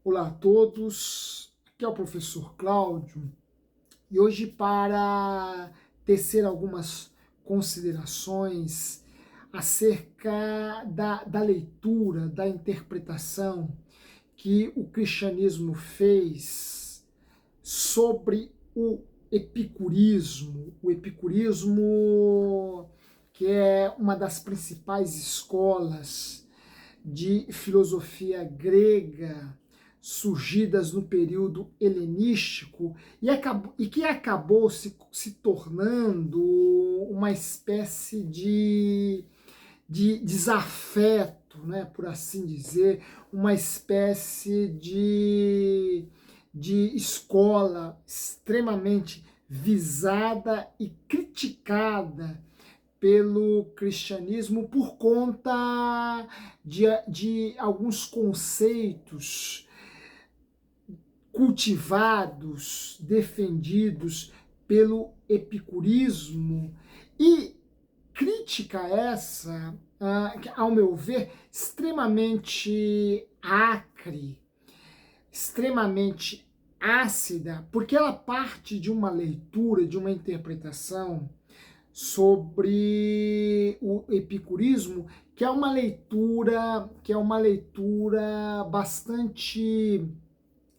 Olá a todos, aqui é o professor Cláudio e hoje, para tecer algumas considerações acerca da leitura, da interpretação que o cristianismo fez sobre o epicurismo que é uma das principais escolas de filosofia grega surgidas no período helenístico e que acabou se tornando uma espécie de desafeto, né, por assim dizer, uma espécie de escola extremamente visada e criticada pelo cristianismo por conta de alguns conceitos cultivados, defendidos pelo epicurismo, e crítica essa, ao meu ver, extremamente acre, extremamente ácida, porque ela parte de uma leitura, de uma interpretação sobre o epicurismo, que é uma leitura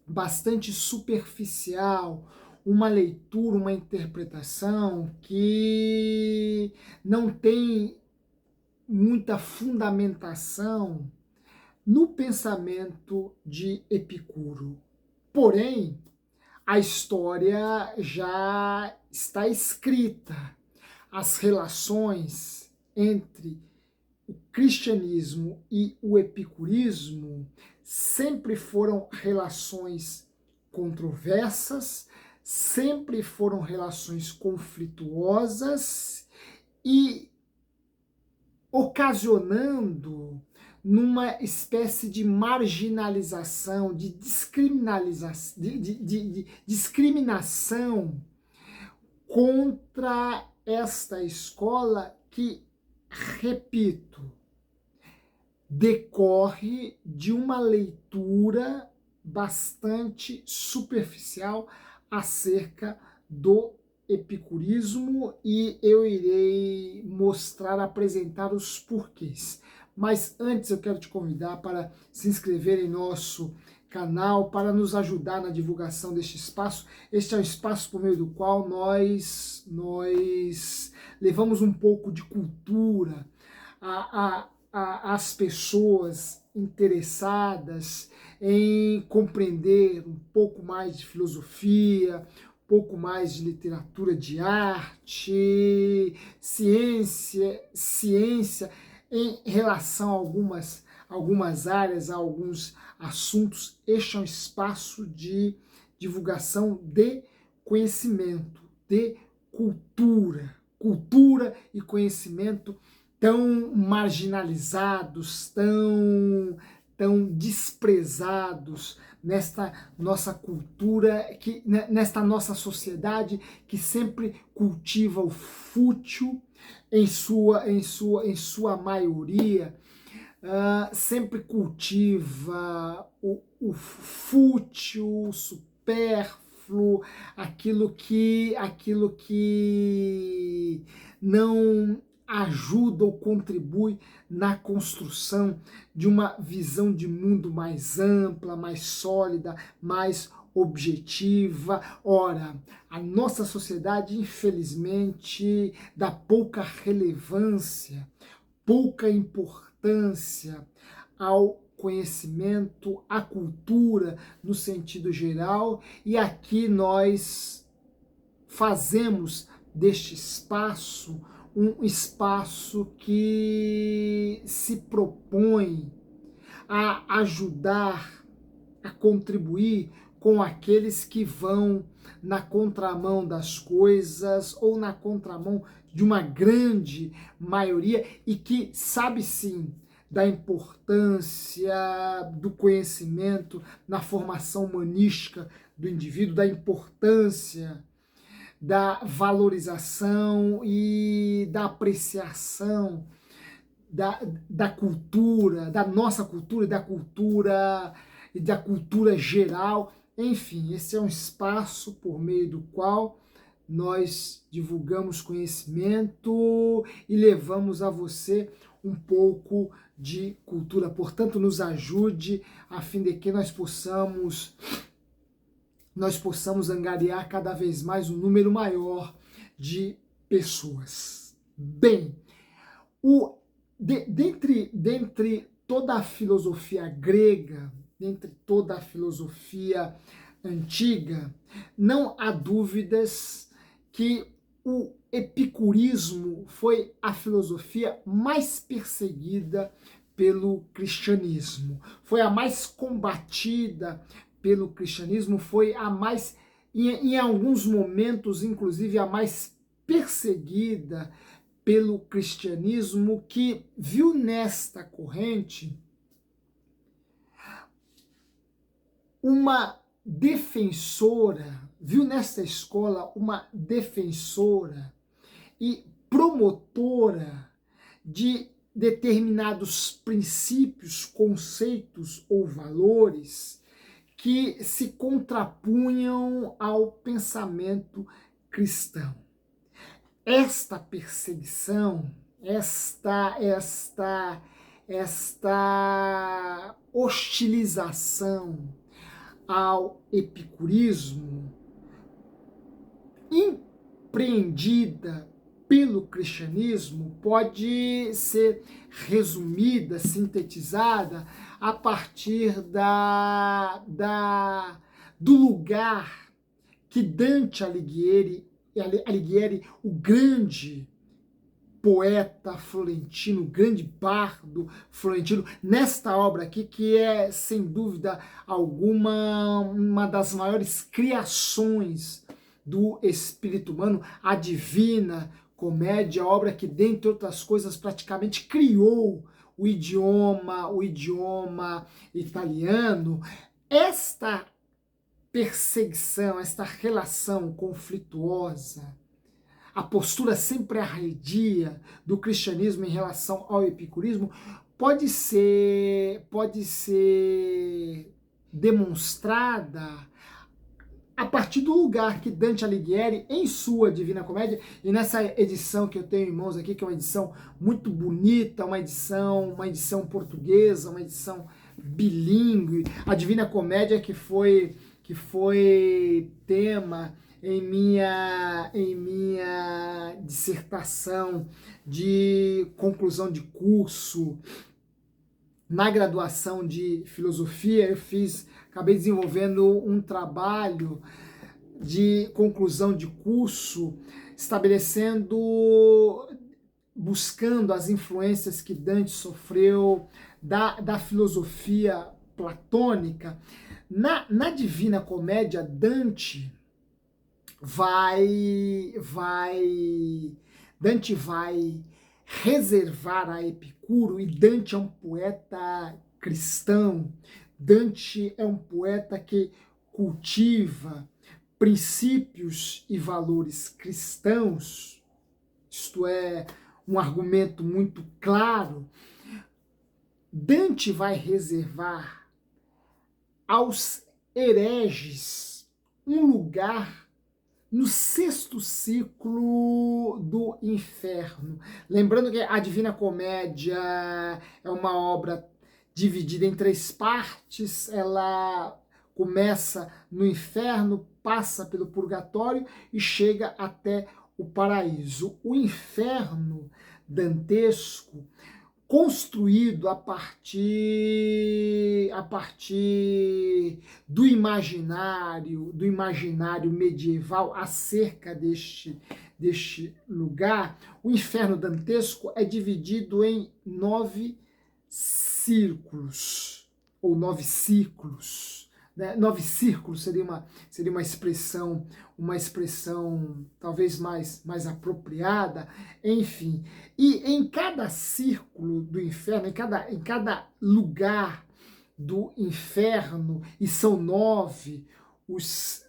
bastante superficial, uma leitura, uma interpretação que não tem muita fundamentação no pensamento de Epicuro. Porém, a história já está escrita. As relações entre o cristianismo e o epicurismo sempre foram relações controversas, sempre foram relações conflituosas e ocasionando numa espécie de marginalização, de discriminação contra esta escola que, repito, decorre de uma leitura bastante superficial acerca do epicurismo, e eu irei apresentar os porquês. Mas antes eu quero te convidar para se inscrever em nosso canal, para nos ajudar na divulgação deste espaço. Este é um espaço por meio do qual nós levamos um pouco de cultura às pessoas interessadas em compreender um pouco mais de filosofia, um pouco mais de literatura, de arte, ciência em relação a algumas áreas, a alguns assuntos. Este é um espaço de divulgação de conhecimento, de cultura e conhecimento tão marginalizados, tão desprezados nesta nossa cultura, nesta nossa sociedade que sempre cultiva o fútil em sua maioria, sempre cultiva o fútil, o supérfluo, aquilo que não ajuda ou contribui na construção de uma visão de mundo mais ampla, mais sólida, mais objetiva. Ora, a nossa sociedade, infelizmente, dá pouca relevância, pouca importância ao conhecimento, à cultura no sentido geral, e aqui nós fazemos deste espaço um espaço que se propõe a ajudar, a contribuir com aqueles que vão na contramão das coisas ou na contramão de uma grande maioria e que sabe sim da importância do conhecimento na formação humanística do indivíduo, da importância da valorização e da apreciação da cultura, da nossa cultura e da cultura e da cultura geral. Enfim, esse é um espaço por meio do qual nós divulgamos conhecimento e levamos a você um pouco de cultura. Portanto, nos ajude a fim de que nós possamos angariar cada vez mais um número maior de pessoas. Bem, dentre toda a filosofia grega, dentre toda a filosofia antiga, não há dúvidas que o epicurismo foi a filosofia mais perseguida pelo cristianismo, foi a mais combatida pelo cristianismo, foi a mais, em alguns momentos, inclusive, a mais perseguida pelo cristianismo, que viu nesta corrente uma defensora, viu nesta escola uma defensora e promotora de determinados princípios, conceitos ou valores que se contrapunham ao pensamento cristão. Esta perseguição, esta hostilização ao epicurismo, empreendida pelo cristianismo, pode ser resumida, sintetizada a partir do lugar que Dante Alighieri, o grande poeta florentino, o grande bardo florentino, nesta obra aqui, que é, sem dúvida alguma, uma das maiores criações do espírito humano, a Divina Comédia, obra que, dentre outras coisas, praticamente criou o idioma italiano. Esta perseguição, esta relação conflituosa, a postura sempre arredia do cristianismo em relação ao epicurismo pode ser demonstrada a partir do lugar que Dante Alighieri, em sua Divina Comédia, e nessa edição que eu tenho em mãos aqui, que é uma edição muito bonita, uma edição portuguesa, uma edição bilíngue, a Divina Comédia que foi tema em minha dissertação de conclusão de curso na graduação de filosofia. Acabei desenvolvendo um trabalho de conclusão de curso, buscando as influências que Dante sofreu da filosofia platônica. Na Divina Comédia, Dante vai reservar a Epicuro, e Dante é um poeta cristão, Dante é um poeta que cultiva princípios e valores cristãos, isto é, um argumento muito claro. Dante vai reservar aos hereges um lugar no sexto ciclo do inferno. Lembrando que a Divina Comédia é uma obra dividida em 3 partes. Ela começa no inferno, passa pelo purgatório e chega até o paraíso. O inferno dantesco, construído a partir do imaginário medieval acerca deste lugar. O inferno dantesco é dividido em 9 círculos, ou 9 ciclos. 9 círculos seria uma expressão talvez mais apropriada, enfim. E em cada círculo do inferno, em cada lugar do inferno, e são 9 os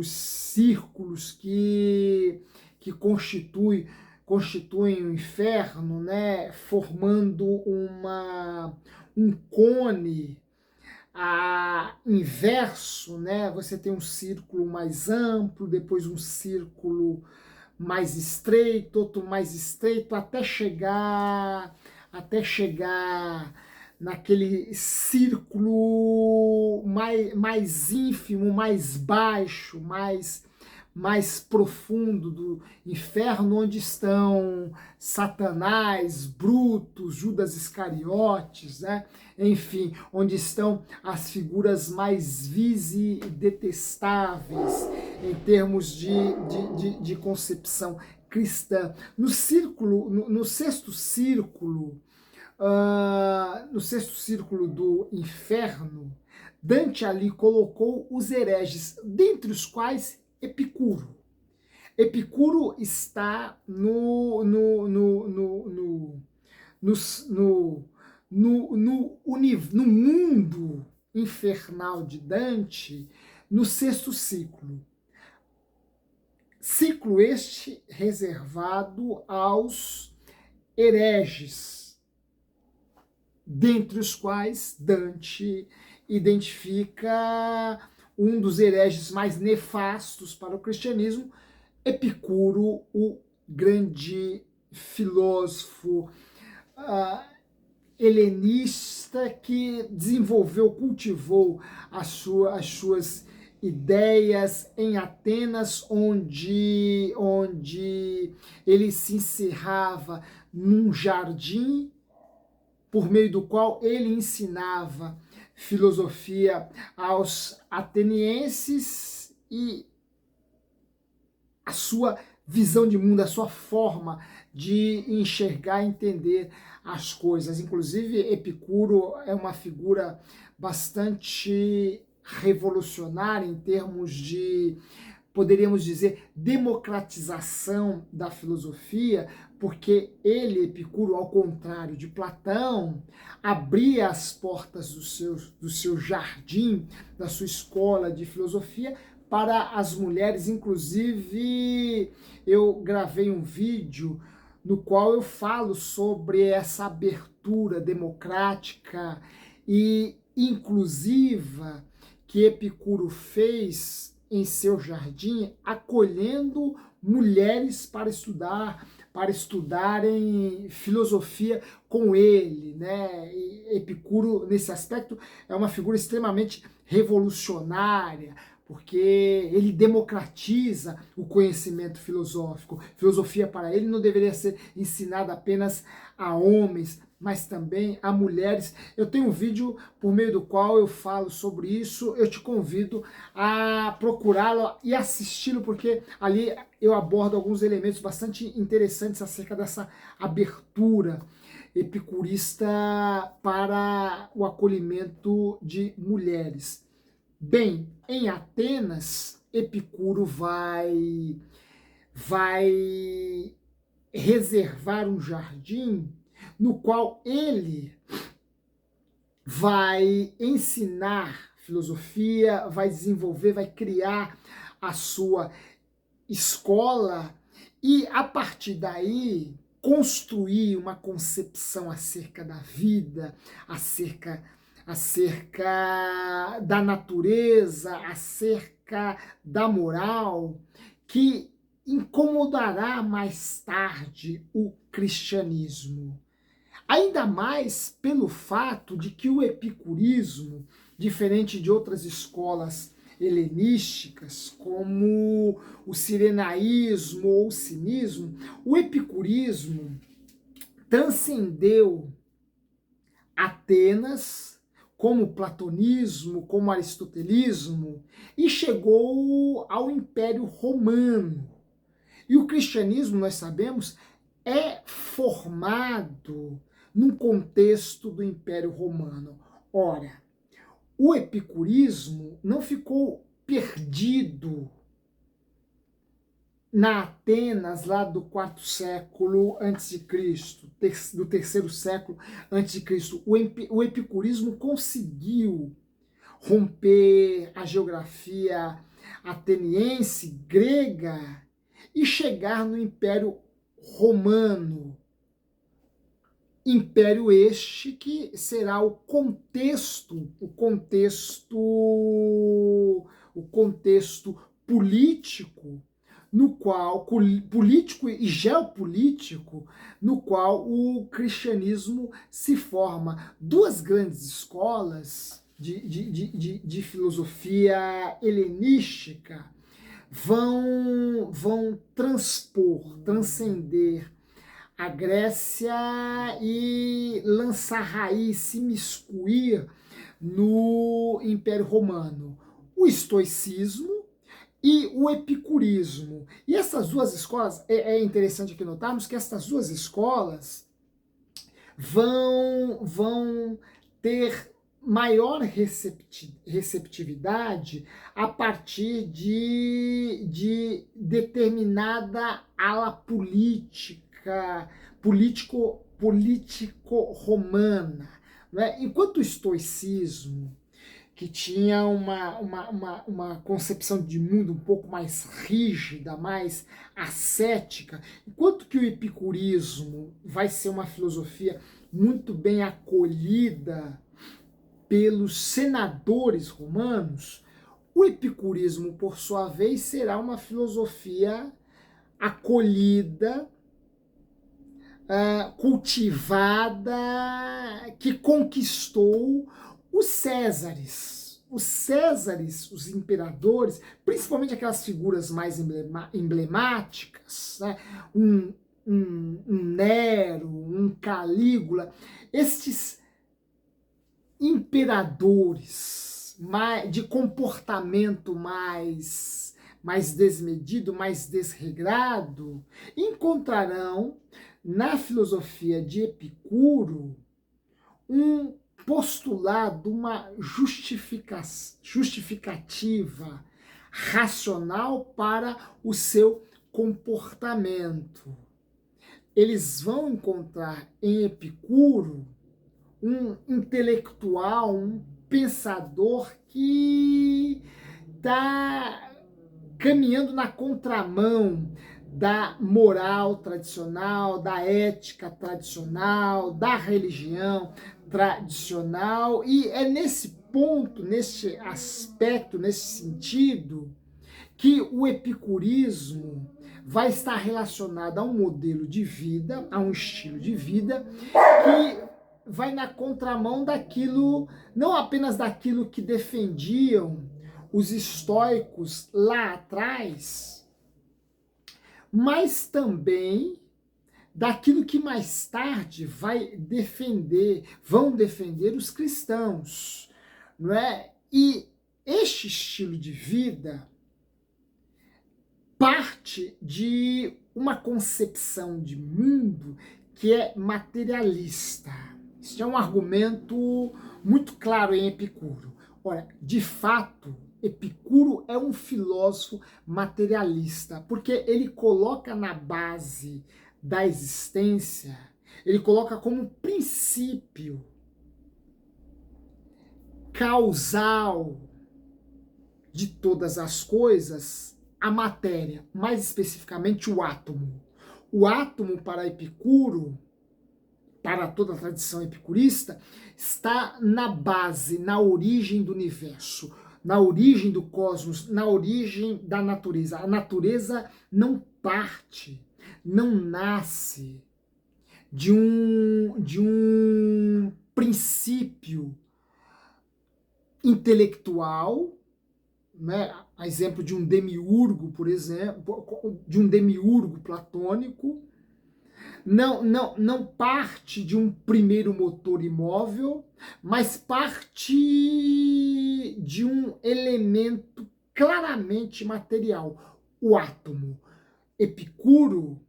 círculos que constituem o inferno, né, formando um cone. inverso, né? Você tem um círculo mais amplo, depois um círculo mais estreito, outro mais estreito, até chegar naquele círculo mais ínfimo, mais baixo, mais profundo do inferno, onde estão Satanás, Brutus, Judas Iscariotes, né? Enfim, onde estão as figuras mais vis e detestáveis em termos de concepção cristã. No sexto círculo, no sexto círculo do inferno, Dante ali colocou os hereges, dentre os quais Epicuro. Epicuro está no mundo infernal de Dante, no sexto ciclo. Ciclo este reservado aos hereges, dentre os quais Dante identifica um dos hereges mais nefastos para o cristianismo, Epicuro, o grande filósofo helenista que desenvolveu, cultivou as suas ideias em Atenas, onde ele se encerrava num jardim, por meio do qual ele ensinava filosofia aos atenienses, e a sua visão de mundo, a sua forma de enxergar e entender as coisas. Inclusive, Epicuro é uma figura bastante revolucionária em termos de, poderíamos dizer, democratização da filosofia, porque ele, Epicuro, ao contrário de Platão, abria as portas do seu jardim, da sua escola de filosofia, para as mulheres. Inclusive, eu gravei um vídeo no qual eu falo sobre essa abertura democrática e inclusiva que Epicuro fez em seu jardim, acolhendo mulheres para estudarem filosofia com ele, né? E Epicuro, nesse aspecto, é uma figura extremamente revolucionária, porque ele democratiza o conhecimento filosófico. Filosofia para ele não deveria ser ensinada apenas a homens, mas também a mulheres. Eu tenho um vídeo por meio do qual eu falo sobre isso, eu te convido a procurá-lo e assisti-lo, porque ali eu abordo alguns elementos bastante interessantes acerca dessa abertura epicurista para o acolhimento de mulheres. Bem, em Atenas, Epicuro vai reservar um jardim no qual ele vai ensinar filosofia, vai desenvolver, vai criar a sua escola e, a partir daí, construir uma concepção acerca da vida, acerca da natureza, acerca da moral, que incomodará mais tarde o cristianismo. Ainda mais pelo fato de que o epicurismo, diferente de outras escolas helenísticas, como o cirenaísmo ou o cinismo, o epicurismo transcendeu Atenas, como o platonismo, como o aristotelismo, e chegou ao Império Romano. E o cristianismo, nós sabemos, é formado num contexto do Império Romano. Ora, o epicurismo não ficou perdido na Atenas lá do quarto século antes de Cristo, do terceiro século antes de Cristo. O epicurismo conseguiu romper a geografia ateniense, grega, e chegar no Império Romano. império este que será o contexto político no qual político e geopolítico no qual o cristianismo se forma. Duas grandes escolas de filosofia helenística vão transcender a Grécia e lançar raiz, se miscuir no Império Romano. O estoicismo e o epicurismo. E essas duas escolas, é interessante aqui notarmos que essas duas escolas vão ter maior receptividade a partir de determinada ala político-romana. Né? Enquanto o estoicismo, que tinha uma concepção de mundo um pouco mais rígida, mais ascética, enquanto que o epicurismo vai ser uma filosofia muito bem acolhida pelos senadores romanos, o epicurismo, por sua vez, será uma filosofia acolhida, cultivada, que conquistou os Césares. Os Césares, os imperadores, principalmente aquelas figuras mais emblemáticas, né? um Nero, um Calígula, estes imperadores de comportamento mais desmedido, mais desregrado, encontrarão na filosofia de Epicuro um postulado, uma justificativa racional para o seu comportamento. Eles vão encontrar em Epicuro um intelectual, um pensador que está caminhando na contramão da moral tradicional, da ética tradicional, da religião tradicional, e é nesse ponto, nesse aspecto, nesse sentido, que o epicurismo vai estar relacionado a um modelo de vida, a um estilo de vida, que vai na contramão daquilo, não apenas daquilo que defendiam os estoicos lá atrás, mas também daquilo que mais tarde vão defender os cristãos, não é? E este estilo de vida parte de uma concepção de mundo que é materialista. Isso é um argumento muito claro em Epicuro. Ora, de fato, Epicuro é um filósofo materialista, porque ele coloca na base da existência, ele coloca como princípio causal de todas as coisas a matéria, mais especificamente o átomo. O átomo para Epicuro, para toda a tradição epicurista, está na base, na origem do universo, na origem do cosmos, na origem da natureza. A natureza não parte, não nasce de um princípio intelectual, né? A exemplo de um demiurgo, por exemplo, de um demiurgo platônico, não parte de um primeiro motor imóvel, mas parte de um elemento claramente material, o átomo. Epicuro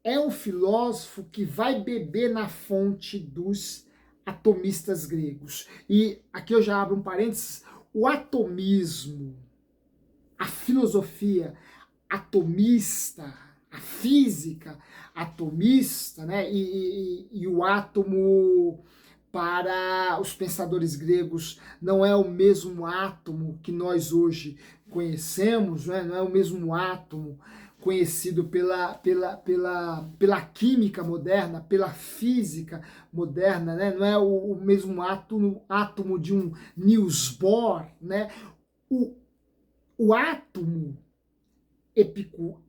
é um filósofo que vai beber na fonte dos atomistas gregos. E aqui eu já abro um parênteses, o atomismo, a filosofia atomista, a física atomista, né? E o átomo para os pensadores gregos não é o mesmo átomo que nós hoje conhecemos, né? Não é o mesmo átomo conhecido pela química moderna, pela física moderna, né? Não é o mesmo átomo de um Niels Bohr, né? O átomo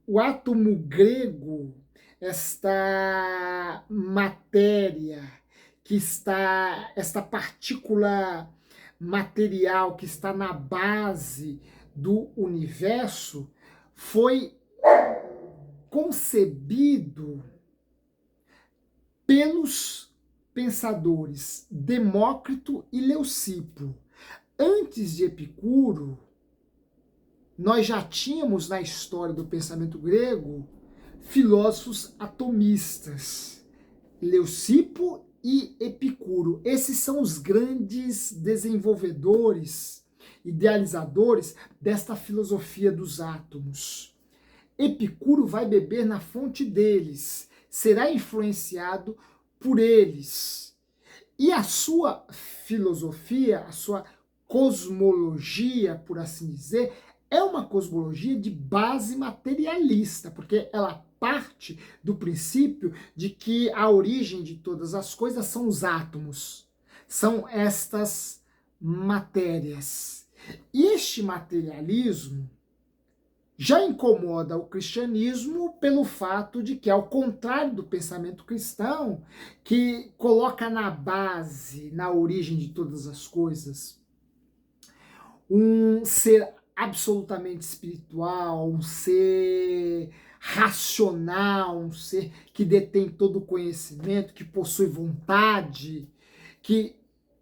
o átomo grego, esta matéria esta partícula material que está na base do universo, foi concebido pelos pensadores Demócrito e Leucipo. Antes de Epicuro, nós já tínhamos na história do pensamento grego filósofos atomistas, Leucipo e Epicuro. Esses são os grandes desenvolvedores, idealizadores desta filosofia dos átomos. Epicuro vai beber na fonte deles, será influenciado por eles. E a sua filosofia, a sua cosmologia, por assim dizer, é uma cosmologia de base materialista, porque ela parte do princípio de que a origem de todas as coisas são os átomos, são estas matérias. E este materialismo já incomoda o cristianismo pelo fato de que, ao contrário do pensamento cristão, que coloca na base, na origem de todas as coisas, um ser absolutamente espiritual, um ser racional, um ser que detém todo o conhecimento, que possui vontade, que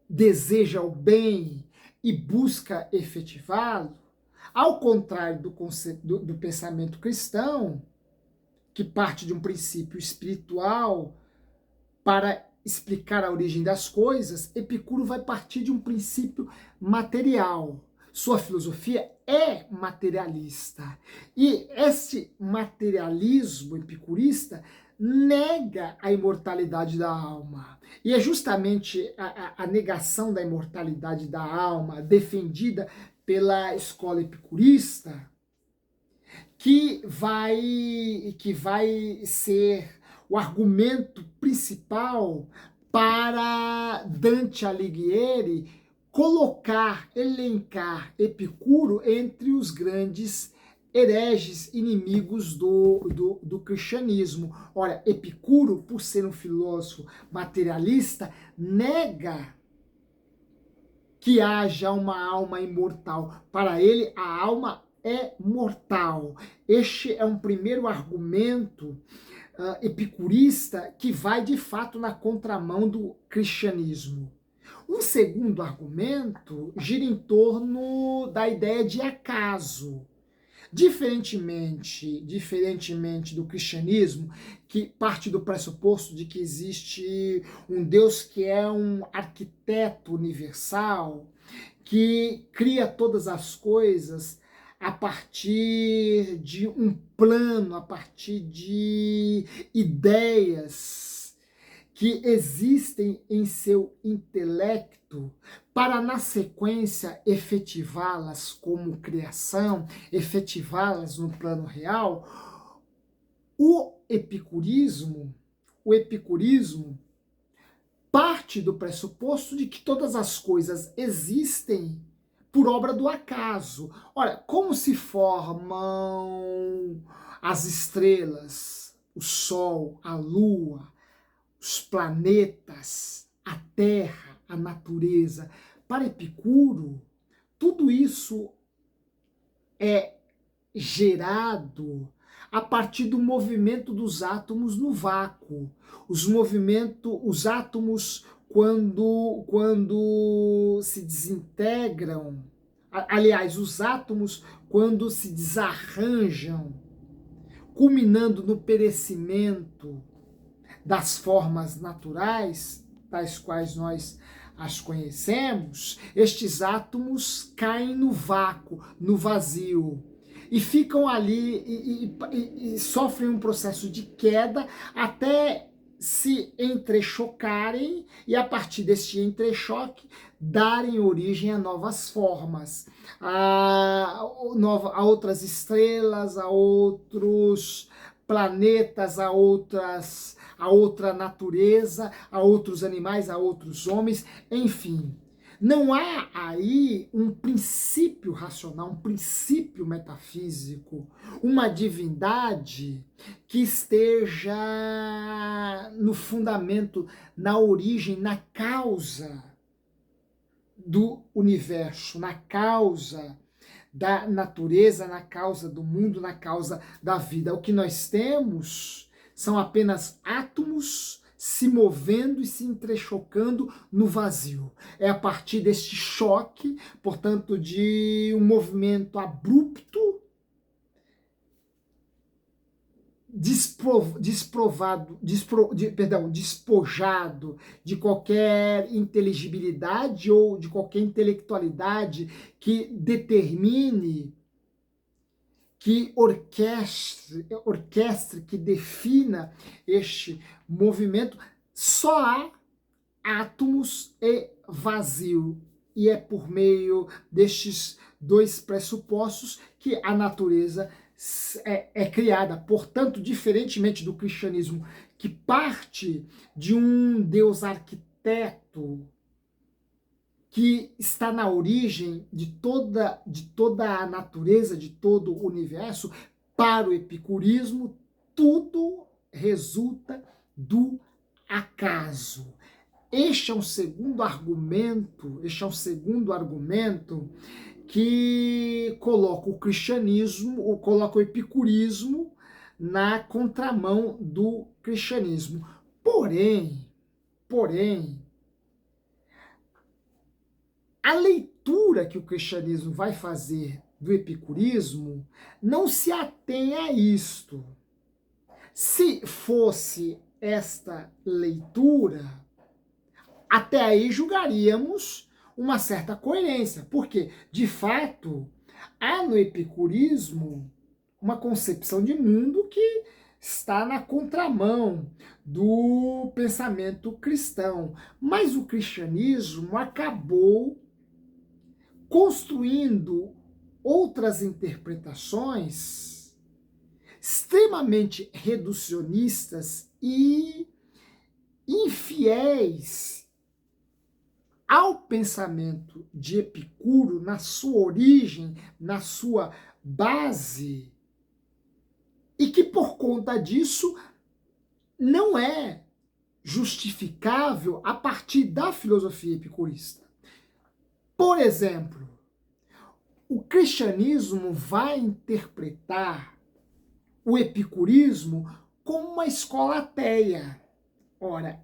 deseja o bem e busca efetivá-lo, ao contrário do pensamento cristão, que parte de um princípio espiritual para explicar a origem das coisas, Epicuro vai partir de um princípio material. Sua filosofia é materialista. E este materialismo epicurista nega a imortalidade da alma. E é justamente a negação da imortalidade da alma, defendida pela escola epicurista, que vai ser o argumento principal para Dante Alighieri elencar Epicuro entre os grandes hereges inimigos do cristianismo. Ora, Epicuro, por ser um filósofo materialista, nega que haja uma alma imortal. Para ele, a alma é mortal. Este é um primeiro argumento epicurista que vai de fato na contramão do cristianismo. Um segundo argumento gira em torno da ideia de acaso. Diferentemente do cristianismo, que parte do pressuposto de que existe um Deus que é um arquiteto universal, que cria todas as coisas a partir de um plano, a partir de ideias que existem em seu intelecto, para na sequência efetivá-las como criação, efetivá-las no plano real. O epicurismo parte do pressuposto de que todas as coisas existem por obra do acaso. Ora, como se formam as estrelas, o Sol, a Lua, os planetas, a Terra, a natureza? Para Epicuro, tudo isso é gerado a partir do movimento dos átomos no vácuo. Os átomos, quando se desintegram, aliás, os átomos, quando se desarranjam, culminando no perecimento das formas naturais, tais quais nós as conhecemos, estes átomos caem no vácuo, no vazio, e ficam ali e sofrem um processo de queda até se entrechocarem, e a partir deste entrechoque darem origem a novas formas, a outras estrelas, a outros planetas, a outra natureza, a outros animais, a outros homens, enfim. Não há aí um princípio racional, um princípio metafísico, uma divindade que esteja no fundamento, na origem, na causa do universo, na causa da natureza, na causa do mundo, na causa da vida. O que nós temos são apenas átomos se movendo e se entrechocando no vazio. É a partir deste choque, portanto, de um movimento abrupto, despojado de qualquer inteligibilidade ou de qualquer intelectualidade que determine, que orquestre, que defina este movimento. Só há átomos e vazio. E é por meio destes dois pressupostos que a natureza é criada. Portanto, diferentemente do cristianismo, que parte de um Deus arquiteto que está na origem de toda a natureza, de todo o universo, para o epicurismo, tudo resulta do acaso. Este é um segundo argumento que coloca o cristianismo, coloca o epicurismo na contramão do cristianismo. Porém, a leitura que o cristianismo vai fazer do epicurismo não se atém a isto. Se fosse esta leitura, até aí julgaríamos uma certa coerência, porque, de fato, há no epicurismo uma concepção de mundo que está na contramão do pensamento cristão. Mas o cristianismo acabou construindo outras interpretações extremamente reducionistas e infiéis ao pensamento de Epicuro, na sua origem, na sua base, e que por conta disso não é justificável a partir da filosofia epicurista. Por exemplo, o cristianismo vai interpretar o epicurismo como uma escola ateia. Ora,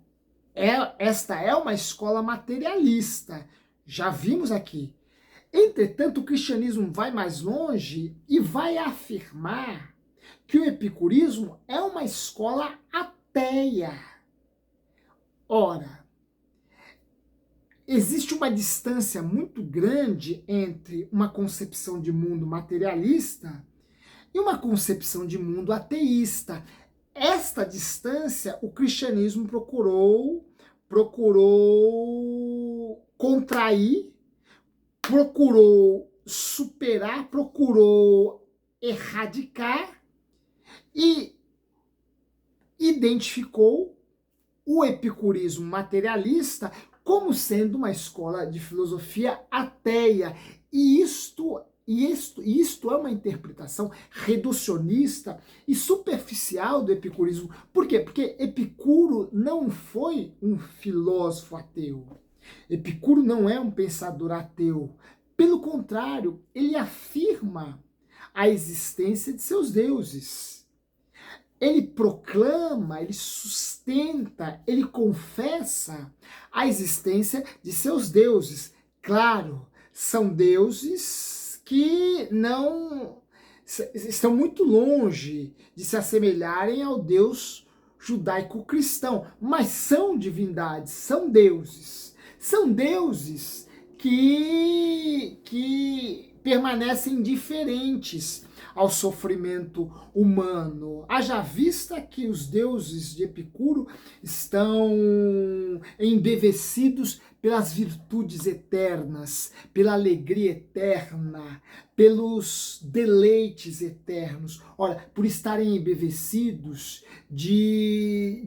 esta é uma escola materialista, já vimos aqui. Entretanto, o cristianismo vai mais longe e vai afirmar que o epicurismo é uma escola ateia. Ora, existe uma distância muito grande entre uma concepção de mundo materialista e uma concepção de mundo ateísta. Esta distância o cristianismo procurou contrair, procurou superar, procurou erradicar e identificou o epicurismo materialista como sendo uma escola de filosofia ateia. E isto é uma interpretação reducionista e superficial do epicurismo. Por quê? Porque Epicuro não foi um filósofo ateu. Epicuro não é um pensador ateu. Pelo contrário, ele afirma a existência de seus deuses. Ele proclama, ele sustenta, ele confessa a existência de seus deuses. Claro, são deuses que não estão muito longe de se assemelharem ao Deus judaico-cristão, mas são divindades, são deuses. São deuses que permanecem indiferentes ao sofrimento humano. Haja vista que os deuses de Epicuro estão embevecidos pelas virtudes eternas, pela alegria eterna, pelos deleites eternos. Ora, por estarem embevecidos de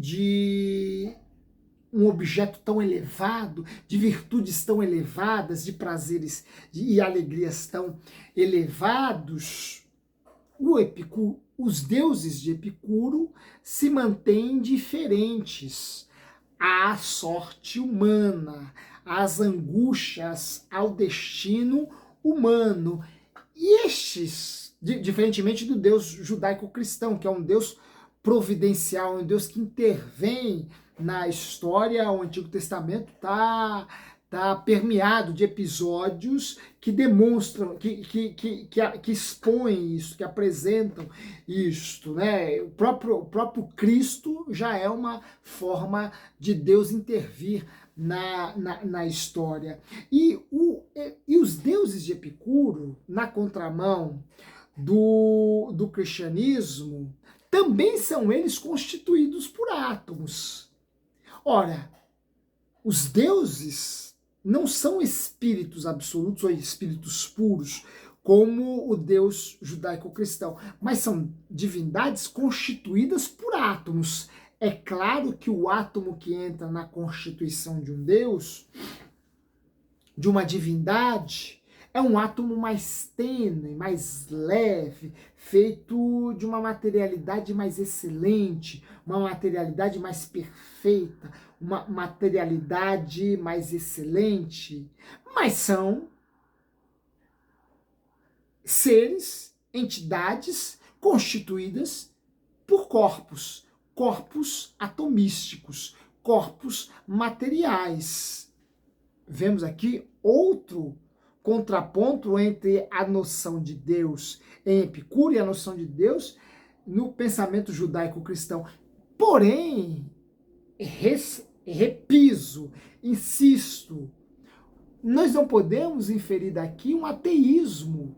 um objeto tão elevado, de virtudes tão elevadas, de prazeres e alegrias tão elevados, os deuses de Epicuro se mantêm diferentes à sorte humana, às angústias, ao destino humano. E estes, diferentemente do Deus judaico-cristão, que é um Deus providencial, um Deus que intervém na história, o Antigo Testamento tá permeado de episódios que demonstram, que expõem isso, que apresentam isto, né? O próprio Cristo já é uma forma de Deus intervir na história. E os deuses de Epicuro, na contramão do cristianismo, também são eles constituídos por átomos. Ora, os deuses não são espíritos absolutos ou espíritos puros, como o Deus judaico-cristão, mas são divindades constituídas por átomos. É claro que o átomo que entra na constituição de um Deus, de uma divindade, é um átomo mais tênue, mais leve, feito de uma materialidade mais excelente, uma materialidade mais perfeita, uma materialidade mais excelente, mas são seres, entidades constituídas por corpos atomísticos, corpos materiais. Vemos aqui outro contraponto entre a noção de Deus em Epicuro e a noção de Deus no pensamento judaico-cristão. Porém, repiso, insisto, nós não podemos inferir daqui um ateísmo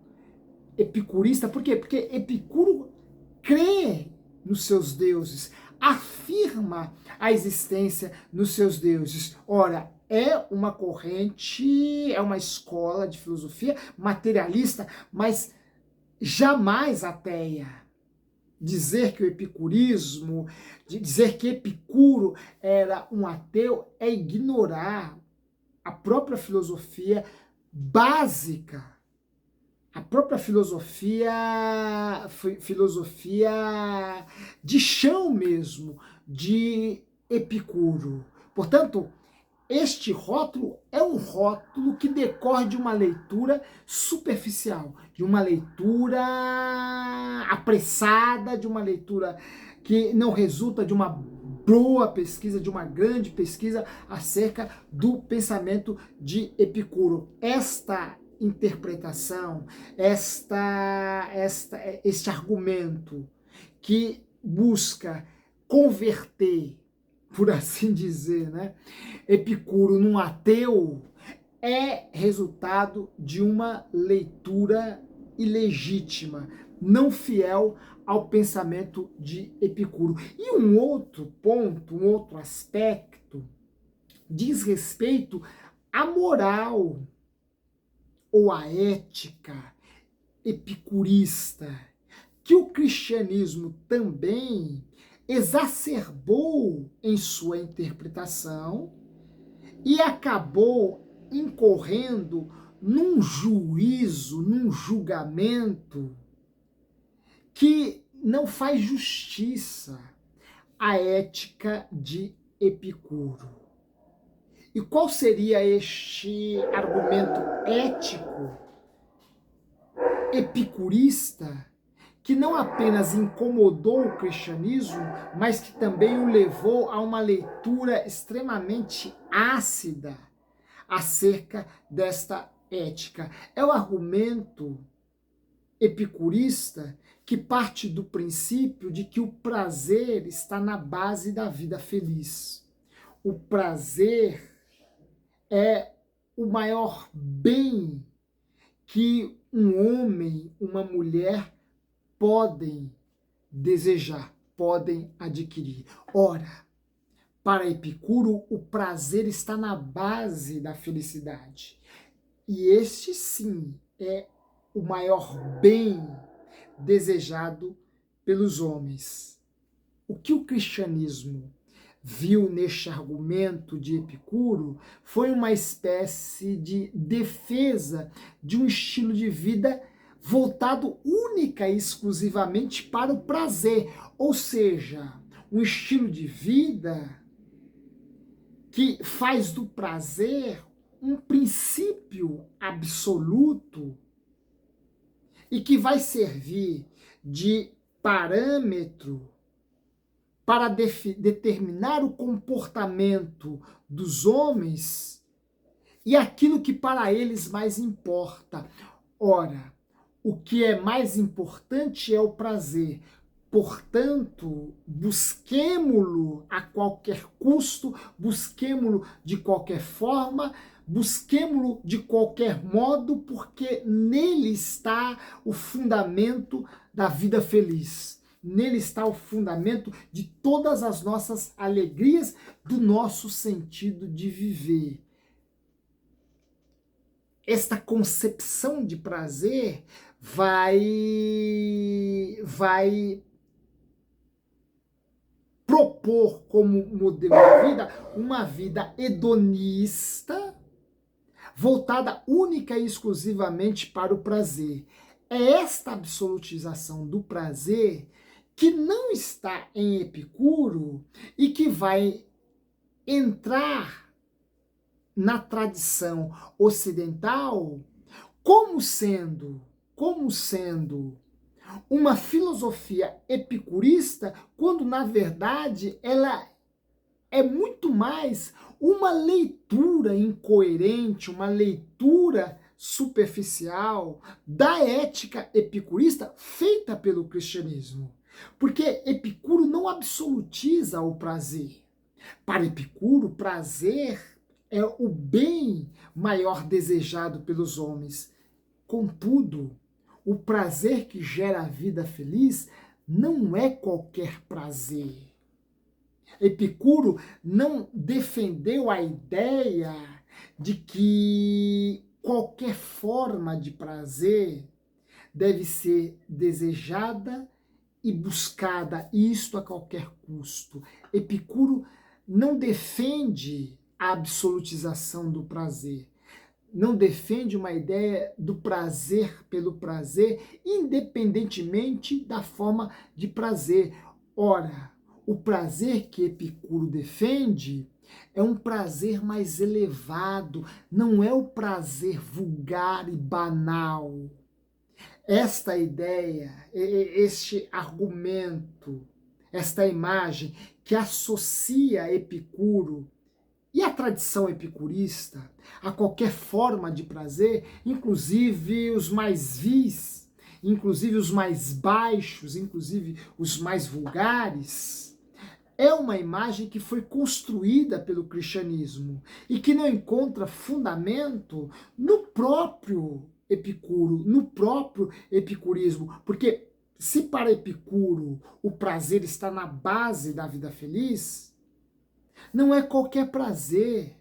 epicurista. Por quê? Porque Epicuro crê nos seus deuses, afirma a existência nos seus deuses. Ora, é uma corrente, é uma escola de filosofia materialista, mas jamais ateia. Dizer que o epicurismo, dizer que Epicuro era um ateu, é ignorar a própria filosofia básica, a própria filosofia de chão mesmo, de Epicuro. Portanto, este rótulo é um rótulo que decorre de uma leitura superficial, de uma leitura apressada, de uma leitura que não resulta de uma boa pesquisa, de uma grande pesquisa acerca do pensamento de Epicuro. Esta interpretação, este argumento que busca converter, por assim dizer, né, Epicuro num ateu, é resultado de uma leitura ilegítima, não fiel ao pensamento de Epicuro. E um outro ponto, um outro aspecto, diz respeito à moral ou à ética epicurista, que o cristianismo também exacerbou em sua interpretação e acabou incorrendo num juízo, num julgamento que não faz justiça à ética de Epicuro. E qual seria este argumento ético epicurista que não apenas incomodou o cristianismo, mas que também o levou a uma leitura extremamente ácida acerca desta ética? É o argumento epicurista que parte do princípio de que o prazer está na base da vida feliz. O prazer é o maior bem que um homem, uma mulher podem desejar, podem adquirir. Ora, Para Epicuro, o prazer está na base da felicidade. E este sim é o maior bem desejado pelos homens. O que o cristianismo viu neste argumento de Epicuro foi uma espécie de defesa de um estilo de vida voltado única e exclusivamente para o prazer, ou seja, um estilo de vida que faz do prazer um princípio absoluto e que vai servir de parâmetro para determinar o comportamento dos homens e aquilo que para eles mais importa. Ora, o que é mais importante é o prazer. Portanto, busquemo-lo a qualquer custo, busquemo-lo de qualquer forma, busquemo-lo de qualquer modo, porque nele está o fundamento da vida feliz. Nele está o fundamento de todas as nossas alegrias, do nosso sentido de viver. Esta concepção de prazer vai propor como modelo de vida uma vida hedonista, voltada única e exclusivamente para o prazer. É esta absolutização do prazer que não está em Epicuro e que vai entrar na tradição ocidental como sendo uma filosofia epicurista, quando na verdade ela é muito mais uma leitura incoerente, uma leitura superficial da ética epicurista feita pelo cristianismo. Porque Epicuro não absolutiza o prazer. Para Epicuro, prazer é o bem maior desejado pelos homens. Contudo, o prazer que gera a vida feliz não é qualquer prazer. Epicuro não defendeu a ideia de que qualquer forma de prazer deve ser desejada e buscada, isto a qualquer custo. Epicuro não defende a absolutização do prazer, não defende uma ideia do prazer pelo prazer, independentemente da forma de prazer. Ora, o prazer que Epicuro defende é um prazer mais elevado, não é o prazer vulgar e banal. Esta ideia, este argumento, esta imagem que associa Epicuro e a tradição epicurista a qualquer forma de prazer, inclusive os mais vis, inclusive os mais baixos, inclusive os mais vulgares, é uma imagem que foi construída pelo cristianismo e que não encontra fundamento no próprio Epicuro, no próprio epicurismo, porque se para Epicuro o prazer está na base da vida feliz, não é qualquer prazer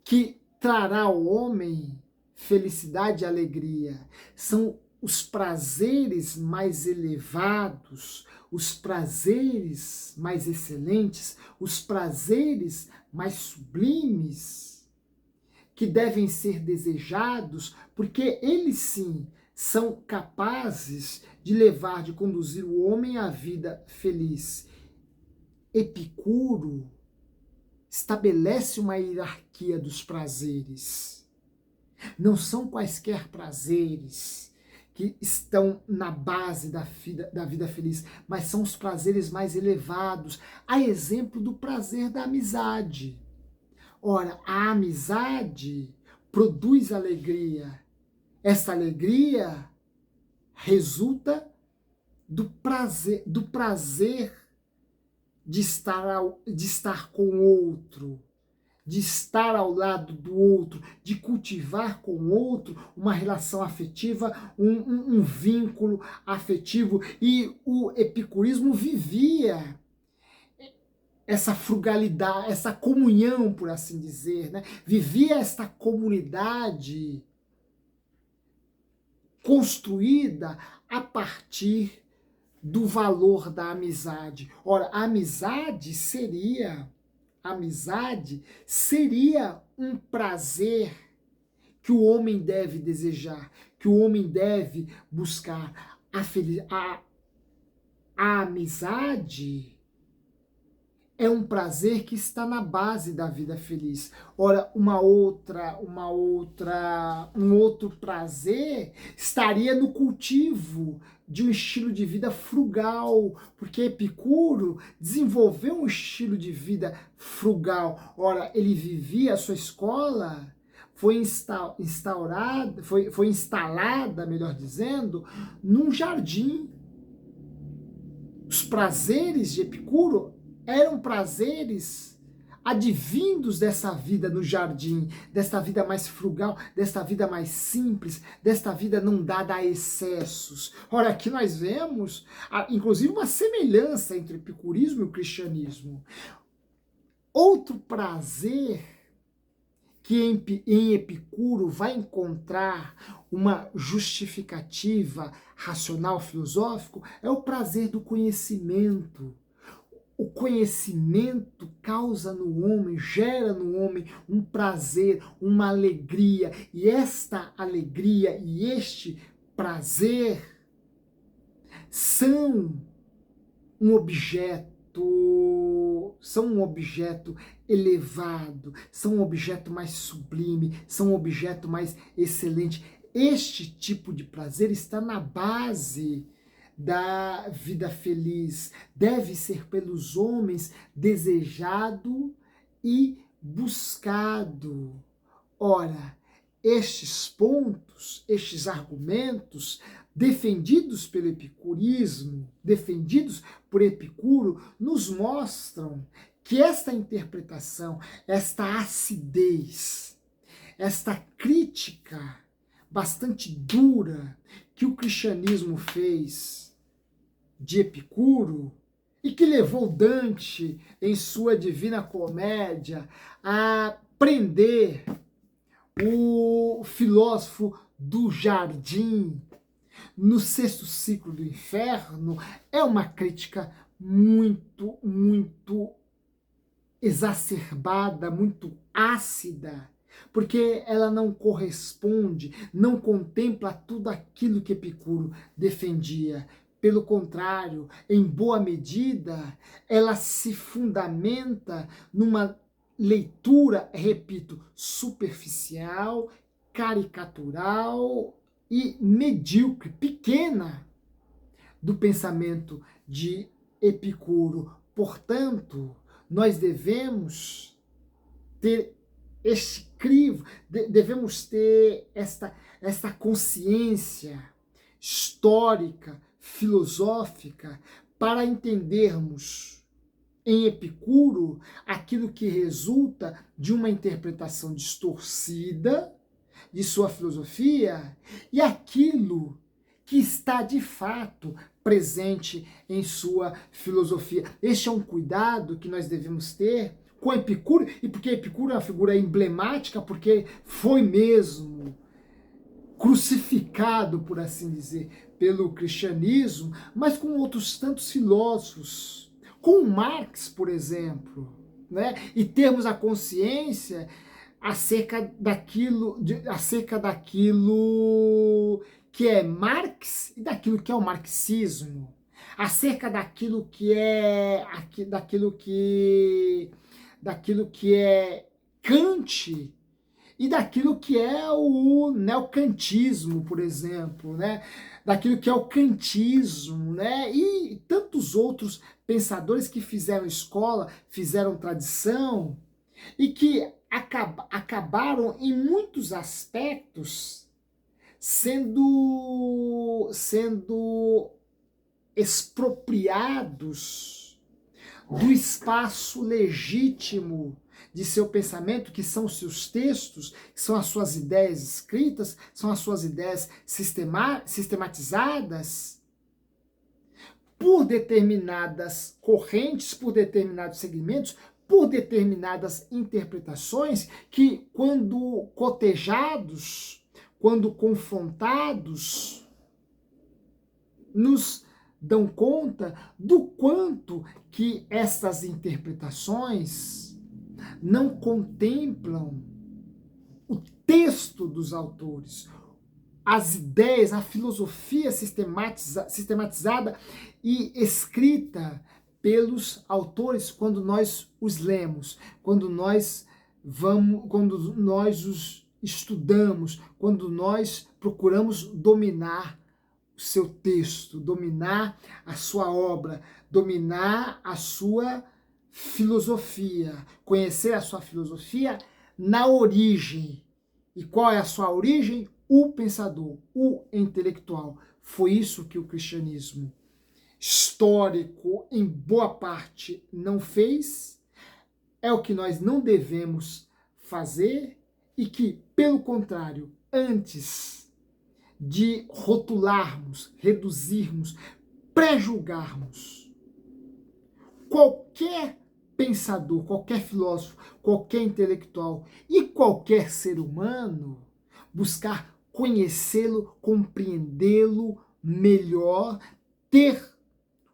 que trará ao homem felicidade e alegria. São os prazeres mais elevados, os prazeres mais excelentes, os prazeres mais sublimes, que devem ser desejados, porque eles sim são capazes de levar, de conduzir o homem à vida feliz. Epicuro estabelece uma hierarquia dos prazeres. Não são quaisquer prazeres que estão na base da vida feliz, mas são os prazeres mais elevados, a exemplo do prazer da amizade. Ora, a amizade produz alegria. Esta alegria resulta do prazer de estar com o outro, de estar ao lado do outro, de cultivar com o outro uma relação afetiva, um vínculo afetivo. E o epicurismo vivia essa frugalidade, essa comunhão, por assim dizer, né? Vivia esta comunidade construída a partir do valor da amizade. Ora, amizade seria um prazer que o homem deve desejar, que o homem deve buscar. A amizade é um prazer que está na base da vida feliz. Ora, um outro prazer estaria no cultivo de um estilo de vida frugal, porque Epicuro desenvolveu um estilo de vida frugal. Ora, ele vivia a sua escola, foi instalada, melhor dizendo, num jardim. Os prazeres de Epicuro eram prazeres advindos dessa vida no jardim, desta vida mais frugal, desta vida mais simples, desta vida não dada a excessos. Ora, aqui nós vemos, inclusive, uma semelhança entre o epicurismo e o cristianismo. Outro prazer que em Epicuro vai encontrar uma justificativa racional filosófico é o prazer do conhecimento. O conhecimento causa no homem, gera no homem um prazer, uma alegria, e esta alegria e este prazer são um objeto elevado, são um objeto mais sublime, são um objeto mais excelente. Este tipo de prazer está na base da vida feliz, deve ser pelos homens desejado e buscado. Ora, estes pontos, estes argumentos defendidos pelo epicurismo, defendidos por Epicuro, nos mostram que esta interpretação, esta acidez, esta crítica bastante dura que o cristianismo fez de Epicuro e que levou Dante, em sua Divina Comédia, a prender o filósofo do jardim no sexto ciclo do inferno, é uma crítica muito, muito exacerbada, muito ácida, porque ela não corresponde, não contempla tudo aquilo que Epicuro defendia. Pelo contrário, em boa medida, ela se fundamenta numa leitura, repito, superficial, caricatural e medíocre, pequena, do pensamento de Epicuro. Portanto, nós devemos ter este crivo, devemos ter esta consciência histórica, filosófica, para entendermos em Epicuro aquilo que resulta de uma interpretação distorcida de sua filosofia e aquilo que está de fato presente em sua filosofia. Este é um cuidado que nós devemos ter com Epicuro, e porque Epicuro é uma figura emblemática, porque foi mesmo crucificado, por assim dizer, pelo cristianismo, mas com outros tantos filósofos, com Marx, por exemplo, né? E termos a consciência acerca daquilo que é Marx e daquilo que é o marxismo, acerca daquilo que é Kant e daquilo que é o neocantismo, por exemplo, né? Daquilo que é o kantismo, né? E tantos outros pensadores que fizeram escola, fizeram tradição e que acabaram em muitos aspectos sendo expropriados do espaço legítimo de seu pensamento, que são os seus textos, que são as suas ideias escritas, são as suas ideias sistematizadas, por determinadas correntes, por determinados segmentos, por determinadas interpretações que, quando cotejados, quando confrontados, nos dão conta do quanto que essas interpretações não contemplam o texto dos autores, as ideias, a filosofia sistematizada e escrita pelos autores quando nós os lemos, quando nós os estudamos, quando nós procuramos dominar o seu texto, dominar a sua obra, dominar a sua filosofia, conhecer a sua filosofia na origem. E qual é a sua origem? O pensador, o intelectual. Foi isso que o cristianismo histórico, em boa parte, não fez. É o que nós não devemos fazer e que, pelo contrário, antes de rotularmos, reduzirmos, pré-julgarmos qualquer pensador, qualquer filósofo, qualquer intelectual e qualquer ser humano, buscar conhecê-lo, compreendê-lo melhor, ter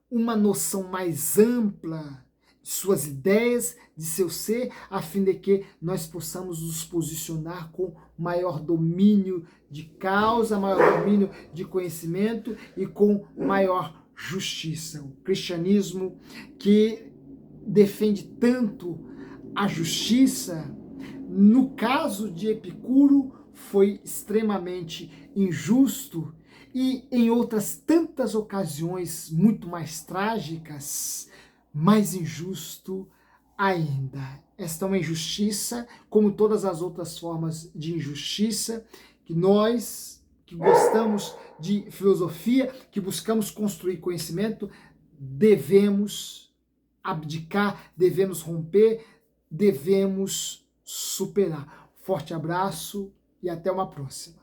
uma noção mais ampla de suas ideias, de seu ser, a fim de que nós possamos nos posicionar com maior domínio de causa, maior domínio de conhecimento e com maior justiça. O cristianismo que defende tanto a justiça, no caso de Epicuro, foi extremamente injusto e em outras tantas ocasiões muito mais trágicas, mais injusto ainda. Esta é uma injustiça, como todas as outras formas de injustiça, que nós, que gostamos de filosofia, que buscamos construir conhecimento, devemos abdicar, devemos romper, devemos superar. Forte abraço e até uma próxima.